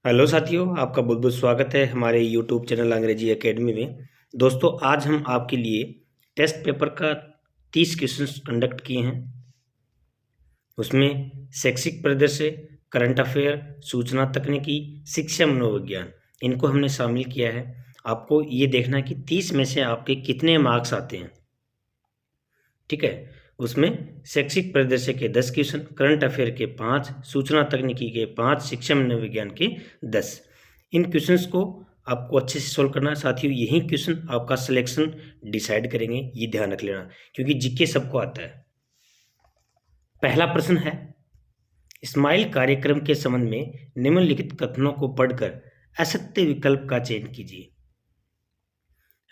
Hello साथियों, आपका बहुत बहुत स्वागत है हमारे यूट्यूब चैनल अंग्रेजी एकेडमी में। दोस्तों, आज हम आपके लिए टेस्ट पेपर का 30 क्वेश्चंस कंडक्ट किए हैं। उसमें शैक्षिक परिदृश्य, करंट अफेयर, सूचना तकनीकी, शिक्षा, मनोविज्ञान, इनको हमने शामिल किया है। आपको ये देखना है कि 30 में से आपके कितने मार्क्स आते हैं। ठीक है, उसमें शैक्षिक परिदृश्य के 10 क्वेश्चन, करंट अफेयर के 5, सूचना तकनीकी के 5, शिक्षा मनोविज्ञान के 10। इन क्वेश्चंस को आपको अच्छे से सोल्व करना है। साथियों, यही क्वेश्चन आपका सिलेक्शन डिसाइड करेंगे, ये ध्यान रख लेना, क्योंकि जीके सबको आता है। पहला प्रश्न है, स्माइल कार्यक्रम के संबंध में निम्नलिखित कथनों को पढ़कर असत्य विकल्प का चयन कीजिए।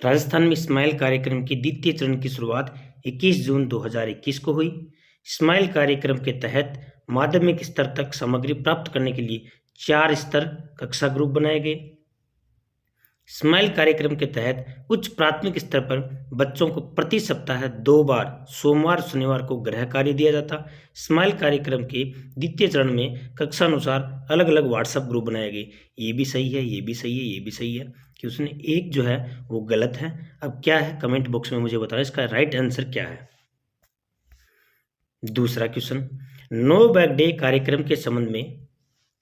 राजस्थान में स्माइल कार्यक्रम के द्वितीय चरण की शुरुआत 21 जून 2021 को हुई। स्माइल कार्यक्रम के तहत माध्यमिक स्तर तक सामग्री प्राप्त करने के लिए 4 स्तर कक्षा ग्रुप बनाए गए। स्माइल कार्यक्रम के तहत उच्च प्राथमिक स्तर पर बच्चों को प्रति सप्ताह 2 बार सोमवार शनिवार को गृह कार्य दिया जाता। स्माइल कार्यक्रम के द्वितीय चरण में कक्षा अनुसार अलग अलग व्हाट्सएप ग्रुप बनाए गए। ये भी सही है, ये भी सही है, ये भी सही है, कि उसने एक जो है वो गलत है। अब क्या है, कमेंट बॉक्स में मुझे बताना इसका राइट आंसर क्या है। दूसरा क्वेश्चन, नो बैग डे कार्यक्रम के संबंध में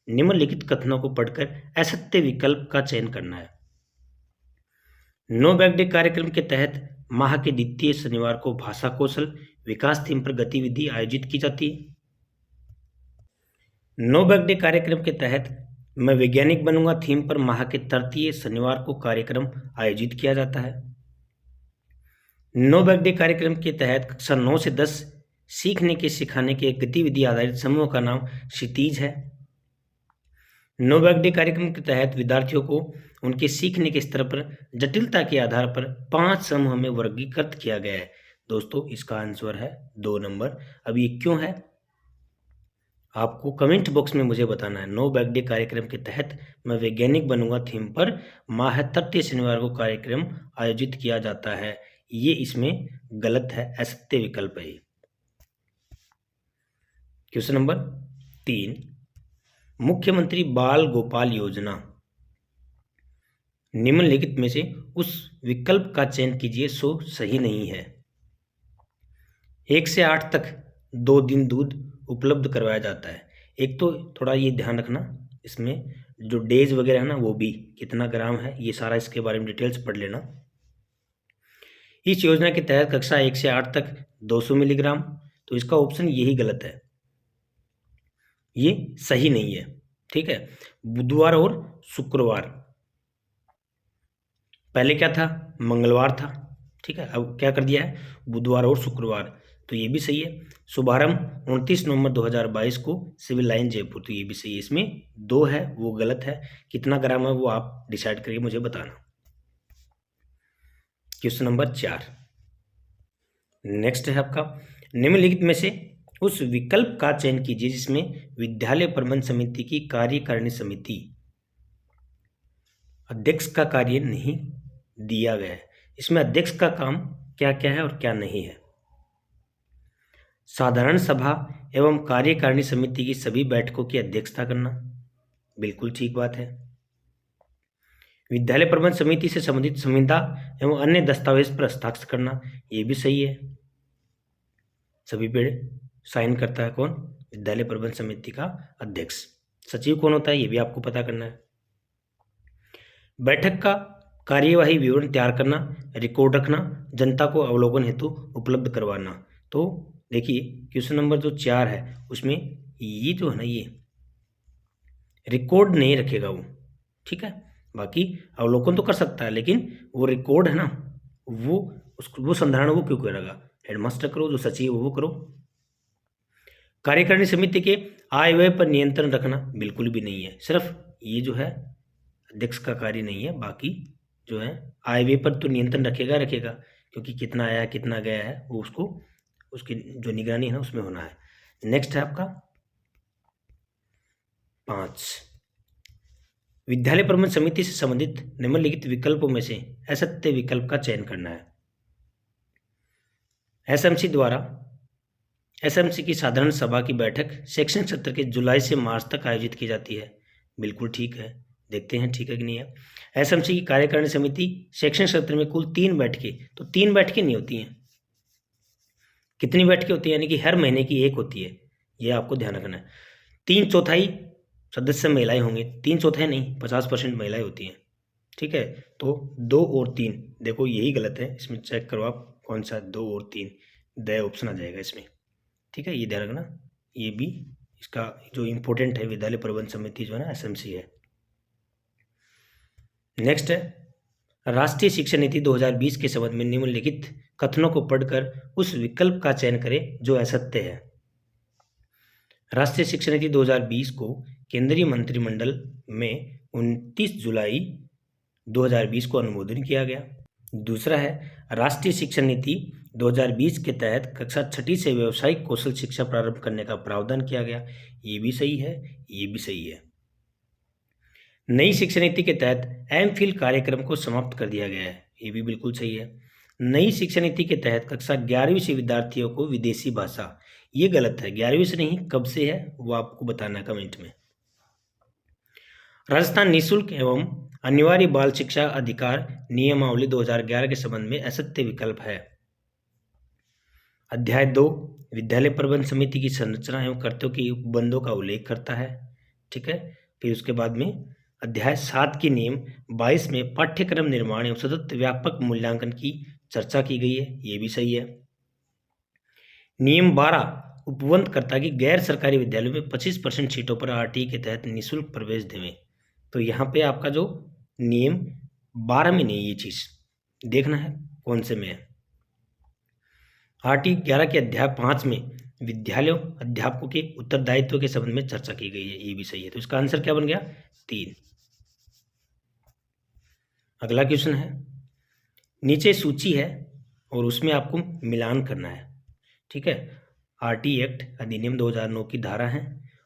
निम्नलिखित कथनों को पढ़कर असत्य विकल्प का चयन करना है। नो बैग डे कार्यक्रम के तहत माह के द्वितीय शनिवार को भाषा कौशल विकास थीम पर गतिविधि आयोजित की जाती है। नो बैग डे कार्यक्रम के तहत मैं वैज्ञानिक बनूंगा थीम पर माह के तृतीय शनिवार को कार्यक्रम आयोजित किया जाता है। नो बैग डे कार्यक्रम के तहत कक्षा 9 से 10 सीखने के सिखाने के गतिविधि आधारित समूह का नाम क्षितिज है। नो बैग डे कार्यक्रम के तहत विद्यार्थियों को उनके सीखने के स्तर पर जटिलता के आधार पर 5 समूह में वर्गीकृत किया गया है। दोस्तों, इसका आंसर है 2 नंबर। अब ये क्यों है, आपको कमेंट बॉक्स में मुझे बताना है। नो बैग डे कार्यक्रम के तहत मैं वैज्ञानिक बनूंगा थीम पर माह तृतीय शनिवार को कार्यक्रम आयोजित किया जाता है, ये इसमें गलत है, असत्य विकल्प है। क्वेश्चन नंबर 3, मुख्यमंत्री बाल गोपाल योजना, निम्नलिखित में से उस विकल्प का चयन कीजिए सो सही नहीं है। 1 से 8 तक 2 दिन दूध उपलब्ध करवाया जाता है। एक तो थोड़ा ये ध्यान रखना, इसमें जो डेज वगैरह है ना, वो भी कितना ग्राम है, ये सारा इसके बारे में डिटेल्स पढ़ लेना। इस योजना के तहत कक्षा 1 से 8 तक 200 मिलीग्राम, तो इसका ऑप्शन यही गलत है, ये सही नहीं है। ठीक है, बुधवार और शुक्रवार, पहले क्या था, मंगलवार था। ठीक है, अब क्या कर दिया है, बुधवार और शुक्रवार, तो ये भी सही है। शुभारंभ 29 नवंबर 2022 को सिविल लाइन जयपुर, तो ये भी सही है। इसमें 2 है वो गलत है, कितना ग्राम है वो आप डिसाइड करके मुझे बताना। क्वेश्चन नंबर 4 नेक्स्ट है आपका, निम्नलिखित में से उस विकल्प का चयन कीजिए जिसमें विद्यालय प्रबंध समिति की कार्यकारिणी समिति अध्यक्ष का कार्य नहीं दिया गया है। इसमें अध्यक्ष का काम क्या क्या है और क्या नहीं है। साधारण सभा एवं कार्यकारिणी समिति की सभी बैठकों की अध्यक्षता करना, बिल्कुल ठीक बात है। विद्यालय प्रबंध समिति से संबंधित संविदा एवं अन्य दस्तावेज पर हस्ताक्षर करना, ये भी सही है। सभी पे साइन करता है कौन, विद्यालय प्रबंध समिति का अध्यक्ष। सचिव कौन होता है, ये भी आपको पता करना है। बैठक का कार्यवाही विवरण तैयार करना, रिकॉर्ड रखना, जनता को अवलोकन हेतु उपलब्ध करवाना। तो देखिए, क्वेश्चन नंबर जो 4 है उसमें ये जो है ना, ये रिकॉर्ड नहीं रखेगा वो। ठीक है, बाकी अवलोकन तो कर सकता है, लेकिन वो रिकॉर्ड है ना, वो संधारण वो क्यों करेगा, हेडमास्टर करो, जो सचिव वो करो। कार्यकारिणी समिति के आय व्यय पर नियंत्रण रखना, बिल्कुल भी नहीं है। सिर्फ ये जो है अध्यक्ष का कार्य नहीं है, बाकी जो है आय व्यय पर तो नियंत्रण रखेगा, क्योंकि कितना आया कितना गया है वो उसकी जो निगरानी है ना उसमें होना है। नेक्स्ट है आपका 5, विद्यालय प्रबंध समिति से संबंधित निम्नलिखित विकल्पों में से असत्य विकल्प का चयन करना है। एसएमसी की साधारण सभा की बैठक शैक्षणिक सत्र के जुलाई से मार्च तक आयोजित की जाती है, बिल्कुल ठीक है। देखते हैं ठीक है कि नहीं है। एसएमसी की कार्यकारिणी समिति शैक्षणिक सत्र में कुल 3 बैठकें, तो 3 बैठकें नहीं होती हैं। कितनी बैठकें होती हैं? यानी कि हर महीने की 1 होती है, ये आपको ध्यान रखना है। 3/4 सदस्य महिलाएं होंगे, 3/4 नहीं, 50% महिलाएं होती हैं। ठीक है, तो 2 और 3, देखो यही गलत है, इसमें चेक करो आप कौन सा 2 और 3, द ऑप्शन आ जाएगा इसमें। ठीक है, ये ध्यान रखना, ये भी इसका जो इम्पोर्टेंट है, विद्यालय प्रबंध समिति जो है ना, एसएमसी है। नेक्स्ट है, राष्ट्रीय शिक्षा नीति 2020 के संबंध में निम्नलिखित कथनों को पढ़कर उस विकल्प का चयन करें जो असत्य है। राष्ट्रीय शिक्षा नीति 2020 को केंद्रीय मंत्रिमंडल में 29 जुलाई 2020 को अनुमोदन किया गया। दूसरा है, राष्ट्रीय शिक्षा नीति 2020 के तहत कक्षा 6ठी से व्यावसायिक कौशल शिक्षा प्रारंभ करने का प्रावधान किया गया। ये भी सही है, ये भी सही है। नई शिक्षा नीति के तहत एमफिल कार्यक्रम को समाप्त कर दिया गया है। ये भी बिल्कुल सही है। नई शिक्षा नीति के तहत कक्षा 11वीं से विद्यार्थियों को विदेशी भाषा, ये गलत है, 11वीं से नहीं, कब से है वो आपको बताना है कमेंट में। राजस्थान निःशुल्क एवं अनिवार्य बाल शिक्षा अधिकार नियमावली 2011 के संबंध में असत्य विकल्प है। अध्याय 2 विद्यालय प्रबंध समिति की संरचना एवं कर्तव्यों के उपबंधों का उल्लेख करता है। ठीक है, फिर उसके बाद में अध्याय 7 की नियम 22 में पाठ्यक्रम निर्माण एवं सतत व्यापक मूल्यांकन की चर्चा की गई है। ये भी सही है। नियम 12 उपबंध करता है कि गैर सरकारी विद्यालयों में 25% सीटों पर आरटीई के तहत निःशुल्क प्रवेश देवें। तो यहाँ पे आपका जो नियम 12 में नहीं, ये चीज़ देखना है कौन से में है। आरटीई 11 के अध्याय 5 में विद्यालयों अध्यापकों के उत्तरदायित्व के संबंध में चर्चा की गई है। ये भी सही है। तो इसका आंसर क्या बन गया? 3। अगला क्वेश्चन है, नीचे सूची है और उसमें आपको मिलान करना है। ठीक है, आरटीई एक्ट अधिनियम 2009 की धारा है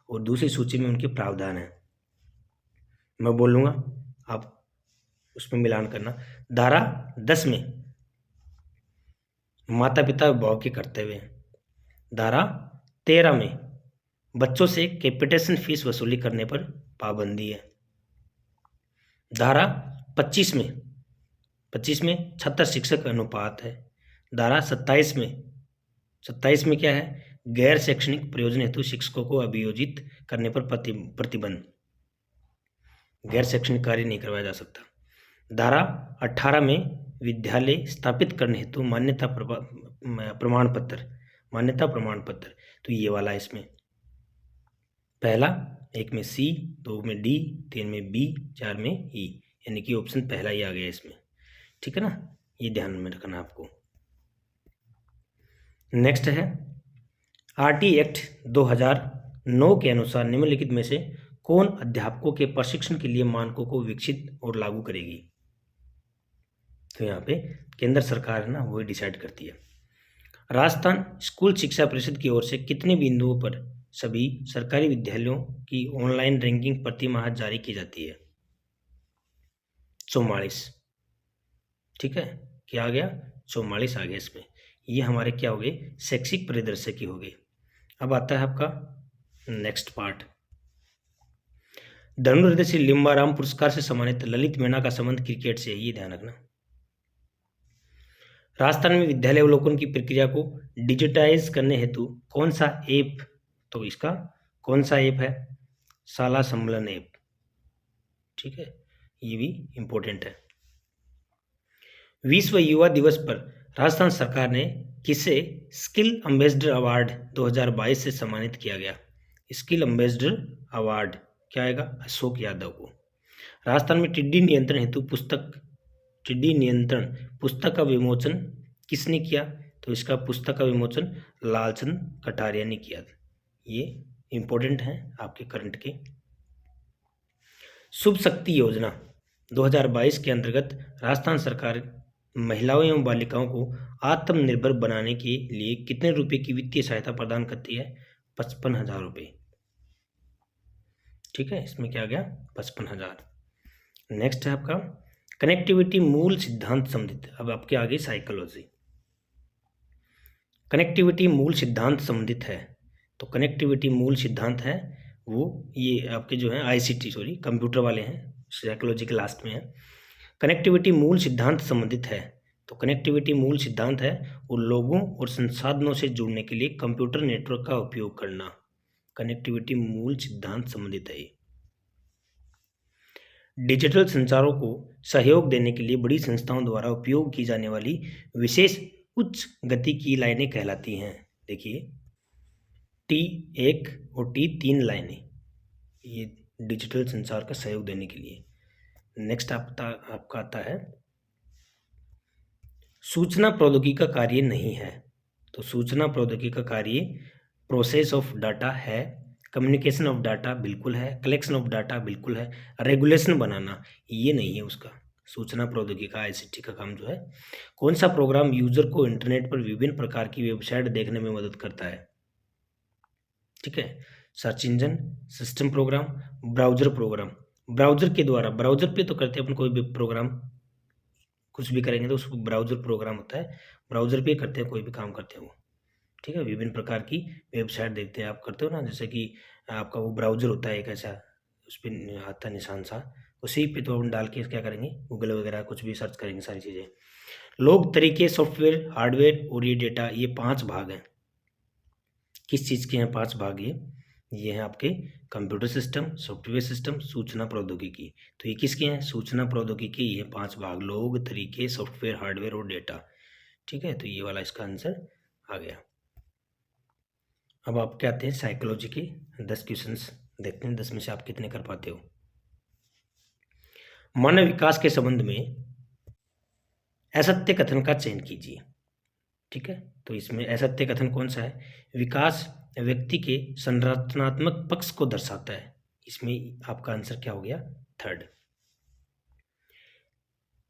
और दूसरी सूची में उनके प्रावधान है। मैं बोलूँगा, आप उसमें मिलान करना। धारा 10 में माता पिता अभिभावक के कर्तव्य। धारा 13 में बच्चों से कैपिटेशन फीस वसूली करने पर पाबंदी है। धारा 25 में छात्र शिक्षक अनुपात है। धारा 27 में क्या है? गैर शैक्षणिक प्रयोजन हेतु शिक्षकों को अभियोजित करने पर प्रतिबंध, गैर शैक्षणिक कार्य नहीं करवाया जा सकता। धारा 18 में विद्यालय स्थापित करने हेतु मान्यता प्रमाण पत्र, तो ये वाला है इसमें। पहला, 1 में सी, 2 में डी, 3 में बी, 4 में ई, यानी कि ऑप्शन पहला ही आ गया इसमें। ठीक है ना, ये ध्यान में रखना आपको। नेक्स्ट है, आरटी एक्ट 2009 के अनुसार निम्नलिखित में से कौन अध्यापकों के प्रशिक्षण के लिए मानकों को विकसित और लागू करेगी? तो यहाँ पे केंद्र सरकार है ना, वो डिसाइड करती है। राजस्थान स्कूल शिक्षा परिषद की ओर से कितने बिंदुओं पर सभी सरकारी विद्यालयों की ऑनलाइन रैंकिंग प्रति माह जारी की जाती है? 44। ठीक है, क्या आ गया? 44 आ गया इसमें। ये हमारे क्या हो गए? शैक्षिक परिदृश्य की हो गई। अब आता है आपका नेक्स्ट पार्ट। धनुर्हृदय श्री लिम्बाराम पुरस्कार से सम्मानित ललित मीणा का संबंध क्रिकेट से है, ये ध्यान रखना। राजस्थान में विद्यालय अवलोकन की प्रक्रिया को डिजिटाइज करने हेतु कौन सा ऐप, तो इसका कौन सा ऐप है? शाला सम्मेलन ऐप। ठीक है, ये भी इंपॉर्टेंट है। विश्व युवा दिवस पर राजस्थान सरकार ने किसे स्किल एम्बेसडर अवार्ड 2022 से सम्मानित किया गया? स्किल एम्बेसडर अवार्ड क्या आएगा? अशोक यादव को। राजस्थान में टिड्डी नियंत्रण हेतु पुस्तक का विमोचन किसने किया? तो इसका पुस्तक का विमोचन लालचंद कटारिया ने किया। ये इंपॉर्टेंट है आपके करंट के। शुभ शक्ति योजना 2022 के अंतर्गत राजस्थान सरकार महिलाओं एवं बालिकाओं को आत्मनिर्भर बनाने के लिए कितने रुपए की वित्तीय सहायता प्रदान करती है? 55,000 रुपये। ठीक है, इसमें क्या आ गया? 55,000। नेक्स्ट है आपका कनेक्टिविटी मूल सिद्धांत संबंधित। अब आपके आगे साइकोलॉजी। कनेक्टिविटी मूल सिद्धांत संबंधित है, तो कनेक्टिविटी मूल सिद्धांत है वो ये आपके जो हैं ICT सॉरी कंप्यूटर वाले हैं, साइकोलॉजी के लास्ट में है। कनेक्टिविटी मूल सिद्धांत संबंधित है। तो कनेक्टिविटी मूल सिद्धांत है वो लोगों और संसाधनों से जुड़ने के लिए कंप्यूटर नेटवर्क का उपयोग करना। कनेक्टिविटी मूल सिद्धांत संबंधित है। डिजिटल संचारों को सहयोग देने के लिए बड़ी संस्थाओं द्वारा उपयोग की जाने वाली विशेष उच्च गति की लाइनें कहलाती हैं। देखिए T1 और T3 लाइनें, ये डिजिटल संचार का सहयोग देने के लिए। नेक्स्ट आपका आता है सूचना प्रौद्योगिकी का कार्य नहीं है। तो सूचना प्रौद्योगिकी का कार्य प्रोसेस ऑफ डाटा है, कम्युनिकेशन ऑफ डाटा बिल्कुल है, कलेक्शन ऑफ डाटा बिल्कुल है, रेगुलेशन बनाना ये नहीं है उसका। सूचना प्रौद्योगिकी का ICT का काम जो है, कौन सा प्रोग्राम यूजर को इंटरनेट पर विभिन्न प्रकार की वेबसाइट देखने में मदद करता है? ठीक है, search engine, system program, browser program. Browser के द्वारा, ब्राउजर पे तो करते हैं अपन कोई भी प्रोग्राम, कुछ भी करेंगे तो उसको ब्राउजर प्रोग्राम होता है, ब्राउजर पे करते हैं कोई भी काम करते हैं वो। ठीक है, विभिन्न प्रकार की वेबसाइट देखते हैं आप, करते हो ना, जैसे कि आपका वो ब्राउजर होता है एक ऐसा, उस पर आता है निशान सा, उसी पे तो हम डाल के क्या करेंगे, गूगल वगैरह कुछ भी सर्च करेंगे सारी चीज़ें। लोग, तरीके, सॉफ्टवेयर, हार्डवेयर और ये डेटा, ये 5 भाग हैं। किस चीज़ के हैं 5 भाग? ये हैं आपके कंप्यूटर सिस्टम, सॉफ्टवेयर सिस्टम, सूचना प्रौद्योगिकी। तो ये किसके हैं? सूचना प्रौद्योगिकी, ये 5 भाग, लोग, तरीके, सॉफ्टवेयर, हार्डवेयर और डेटा। ठीक है, तो ये वाला इसका आंसर आ गया। अब आपके आते हैं साइकोलॉजी के 10 क्वेश्चंस, देखते हैं 10 में से आप कितने कर पाते हो। मानव विकास के संबंध में असत्य कथन का चयन कीजिए। ठीक है, तो इसमें असत्य कथन कौन सा है? विकास व्यक्ति के संरचनात्मक पक्ष को दर्शाता है। इसमें आपका आंसर क्या हो गया? 3rd।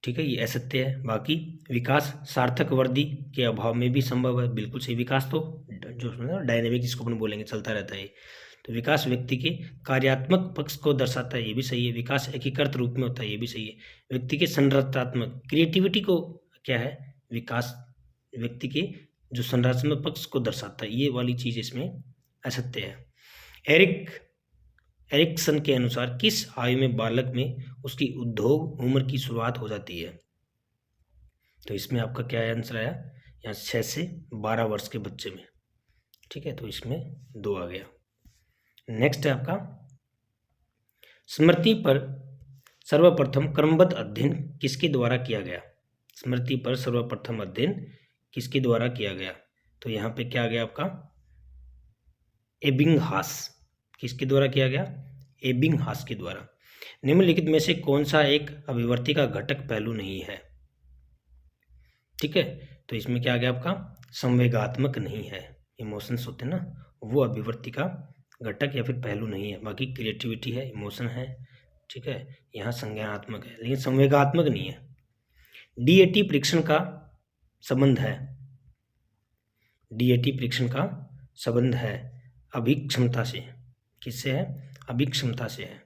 ठीक है, ये असत्य है। बाकी विकास सार्थक वर्दी के अभाव में भी संभव है, बिल्कुल सही। विकास तो जो डायनेमिक जिसको अपन बोलेंगे, चलता रहता है। तो विकास व्यक्ति के कार्यात्मक पक्ष को दर्शाता है, ये भी सही है। विकास एकीकृत रूप में होता है, ये भी सही है। व्यक्ति के संरचनात्मक, क्रिएटिविटी को क्या है? विकास व्यक्ति के जो संरचनात्मक पक्ष को दर्शाता है, ये वाली चीज इसमें असत्य है। एरिक्सन के अनुसार किस आयु में बालक में उसकी उद्योग उम्र की शुरुआत हो जाती है? तो इसमें आपका क्या आंसर आया? यहाँ 6 से 12 वर्ष के बच्चे में। ठीक है, तो इसमें 2 आ गया। नेक्स्ट है आपका स्मृति पर सर्वप्रथम क्रमबद्ध अध्ययन किसके द्वारा किया गया? स्मृति पर सर्वप्रथम अध्ययन किसके द्वारा किया गया? तो यहाँ पे क्या आ गया आपका? एबिंगहास। किसके द्वारा किया गया? एबिंगहास के द्वारा। निम्नलिखित में से कौन सा एक अभिव्यक्ति का घटक पहलू नहीं है? ठीक है, तो इसमें क्या आ गया आपका? संवेगात्मक नहीं है। इमोशंस होते हैं ना, वो अभिव्यक्ति का घटक या फिर पहलू नहीं है। बाकी क्रिएटिविटी है, इमोशन है। ठीक है, यहाँ संज्ञानात्मक है, लेकिन संवेगात्मक नहीं है। DAT परीक्षण का संबंध है, DAT परीक्षण का संबंध है अभिक्षमता से। किससे है? अभिक्षमता से है।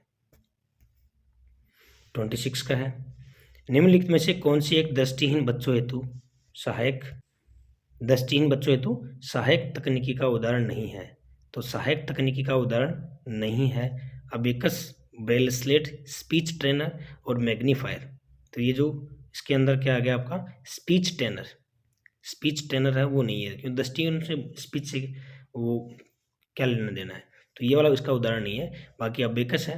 26 का है, निम्नलिखित में से कौन सी एक दृष्टिहीन बच्चों हेतु सहायक तकनीकी का उदाहरण नहीं है? तो सहायक तकनीकी का उदाहरण नहीं है अबेकस, ब्रेसलेट, स्पीच ट्रेनर और मैग्नीफायर। तो ये जो इसके अंदर क्या आ गया आपका? स्पीच ट्रेनर है, वो नहीं है, क्योंकि दृष्टिहीन से स्पीच से वो क्या लेना देना है। तो ये वाला इसका उदाहरण नहीं है। बाकी अबेकस है,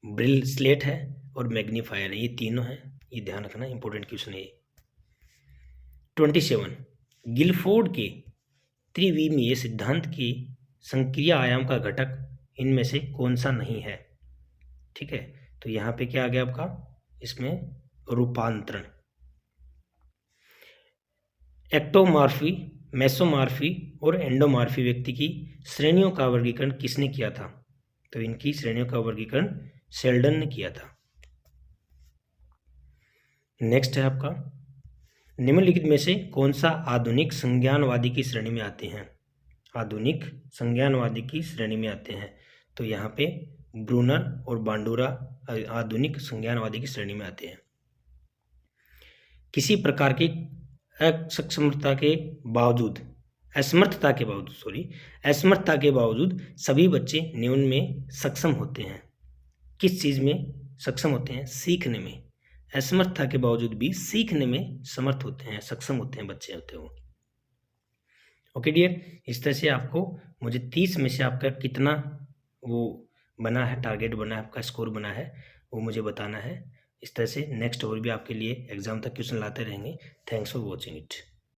ब्रेसलेट है और मैग्नीफायर है, ये तीनों हैं। ये ध्यान रखना, इंपॉर्टेंट क्वेश्चन है ये। 27 गिलफोर्ड के त्रिविमीय सिद्धांत की संक्रिय आयाम का घटक इनमें से कौन सा नहीं है? ठीक है, तो यहाँ पे क्या आ गया आपका? इसमें रूपांतरण। एक्टोमॉर्फी, मेसोमॉर्फी और एंडोमॉर्फी व्यक्ति की श्रेणियों का वर्गीकरण किसने किया था? तो इनकी श्रेणियों का वर्गीकरण शेल्डन ने किया था। नेक्स्ट है आपका निम्नलिखित में से कौन सा आधुनिक संज्ञानवादी की श्रेणी में आते हैं? आधुनिक संज्ञानवादी की श्रेणी में आते हैं। तो यहाँ पे ब्रूनर और बांडूरा आधुनिक संज्ञानवादी की श्रेणी में आते हैं। किसी प्रकार की असक्षमता के बावजूद असमर्थता के बावजूद सभी बच्चे न्यून में सक्षम होते हैं। किस चीज़ में सक्षम होते हैं? सीखने में। असमर्थता के बावजूद भी सीखने में समर्थ होते हैं, सक्षम होते हैं बच्चे होते हैं वो। ओके डियर, इस तरह से आपको मुझे 30 में से आपका कितना वो बना है, टारगेट बना है, आपका स्कोर बना है, वो मुझे बताना है। इस तरह से नेक्स्ट और भी आपके लिए एग्जाम तक क्वेश्चन लाते रहेंगे। Thanks for watching it.